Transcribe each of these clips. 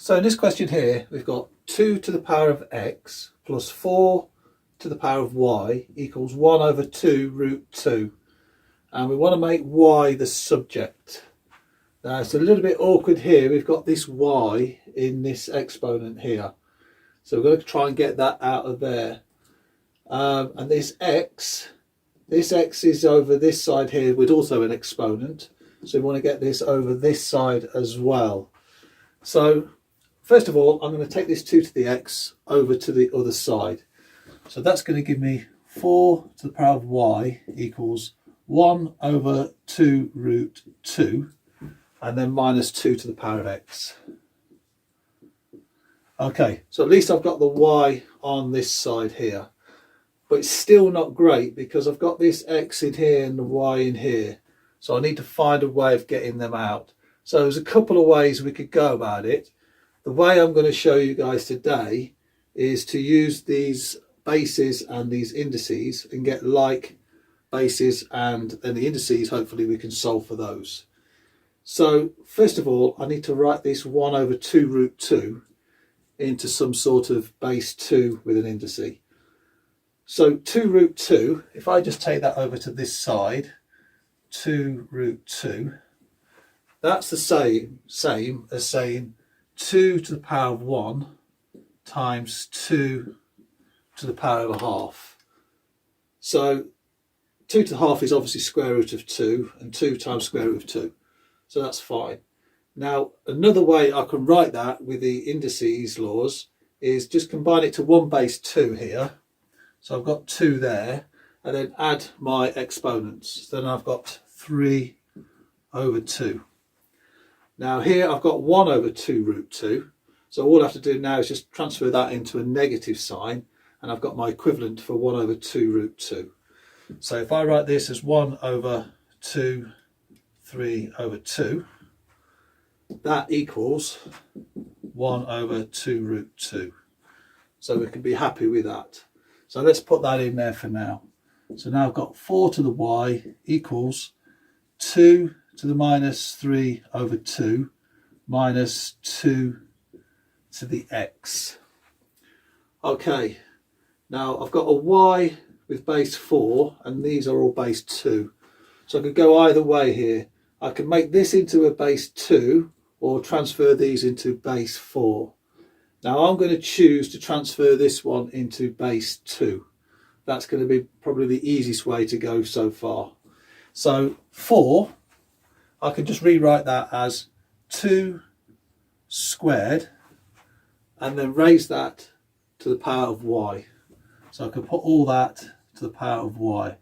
So in this question here, we've got 2 to the power of x plus 4 to the power of y equals 1 over 2 root 2. And we want to make y the subject. Now it's a little bit awkward here. We've got this y in this exponent here. So we're going to try and get that out of there. And this x is over this side here with also an exponent. So we want to get this over this side as well. So first of all, I'm going to take this 2 to the x over to the other side. So that's going to give me 4 to the power of y equals 1 over 2 root 2, and then minus 2 to the power of x. Okay, so at least I've got the y on this side here. But it's still not great because I've got this x in here and the y in here. So I need to find a way of getting them out. So there's a couple of ways we could go about it. The way I'm going to show you guys today is to use these bases and these indices and get like bases, and then the indices, hopefully we can solve for those. So first of all, I need to write this 1 over 2 root 2 into some sort of base 2 with an indice. So 2 root 2, if I just take that over to this side, 2 root 2, that's the same as saying 2 to the power of 1 times 2 to the power of a half. So 2 to the half is obviously square root of 2, and 2 times square root of 2. So that's fine. Now another way I can write that with the indices laws is just combine it to 1 base 2 here. So I've got 2 there, and then add my exponents. Then I've got 3 over 2. Now here I've got 1 over 2 root 2. So all I have to do now is just transfer that into a negative sign, and I've got my equivalent for 1 over 2 root 2. So if I write this as 1 over 2, 3 over 2, that equals 1 over 2 root 2. So we can be happy with that. So let's put that in there for now. So now I've got 4 to the y equals 2 to the minus 3 over 2 minus 2 to the x. Okay, now I've got a y with base 4, and these are all base 2. So I could go either way here. I can make this into a base 2 or transfer these into base 4. Now I'm going to choose to transfer this one into base 2. That's going to be probably the easiest way to go so far. So 4, I can just rewrite that as 2 squared and then raise that to the power of y. So I can put all that to the power of y.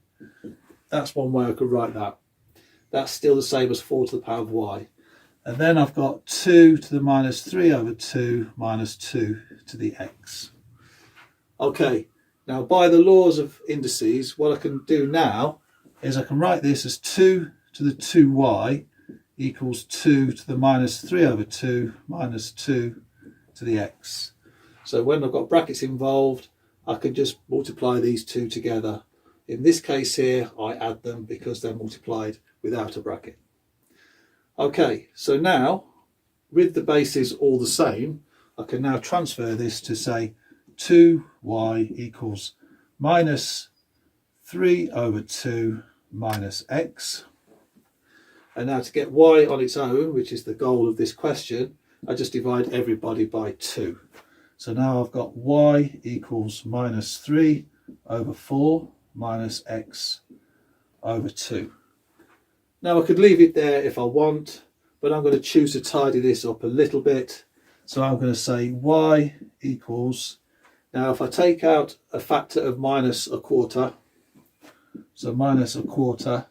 That's one way I could write that. That's still the same as 4 to the power of y. And then I've got 2 to the minus 3 over 2 minus 2 to the x. Okay, now by the laws of indices, what I can do now is I can write this as 2 to the 2y equals 2 to the minus 3 over 2 minus 2 to the x. So when I've got brackets involved, I can just multiply these two together. In this case here, I add them because they're multiplied without a bracket. Okay, so now with the bases all the same, I can now transfer this to say 2y equals minus 3 over 2 minus x. And now to get y on its own, which is the goal of this question, I just divide everybody by 2. So now I've got y equals minus 3 over 4 minus x over 2. Now I could leave it there if I want, but I'm going to choose to tidy this up a little bit. So I'm going to say y equals, now if I take out a factor of minus a quarter, so minus a quarter,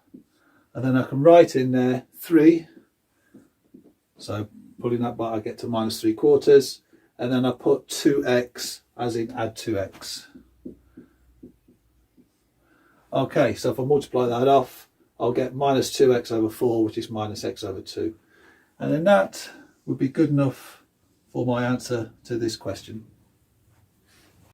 and then I can write in there 3, so pulling that by I get to minus 3/4, and then I put 2x as in add 2x. Okay, so if I multiply that off, I'll get minus 2x over 4, which is minus x over 2. And then that would be good enough for my answer to this question.